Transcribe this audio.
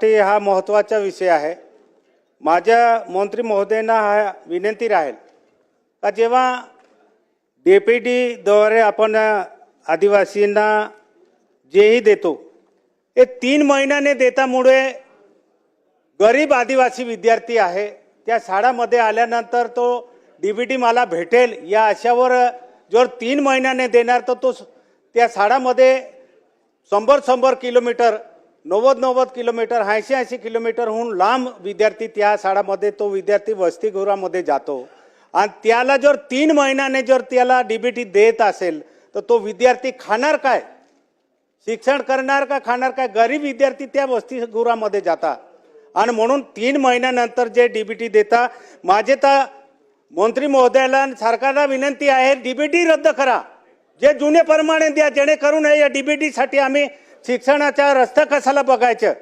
हा महत्त्वाचा विषय आहे। माझ्या मंत्री महोदयांना हा विनंती राहील का जेव्हा DPT द्वारे आपण आदिवासींना जेही देतो ते 3 महिन्याने देतामुळे गरीब आदिवासी विद्यार्थी आहे त्या शाळांमध्ये आल्यानंतर तो DPT मला भेटेल या आशावर जर 3 महिन्याने देणार तर तो त्या शाळांमध्ये 100 किलोमीटर 90 किलोमीटर 80 किलोमीटरहून लांब विद्यार्थी त्या शाळांमध्ये तो विद्यार्थी वसतिगृहामध्ये जातो आणि त्याला जर 3 महिन्याने जर त्याला DPT देत असेल तर तो विद्यार्थी खाणार काय, शिक्षण करणार का खाणार काय? गरीब विद्यार्थी त्या वसतिगृहामध्ये जातात आणि म्हणून 3 महिन्यानंतर जे DPT देता माझे तर मंत्री महोदयाला सरकारला विनंती आहे DPT रद्द करा, जे जुने प्रमाणे द्या जेणेकरून या DPT साठी आम्ही शिक्षणाचा रस्ता कशाला बघायचं।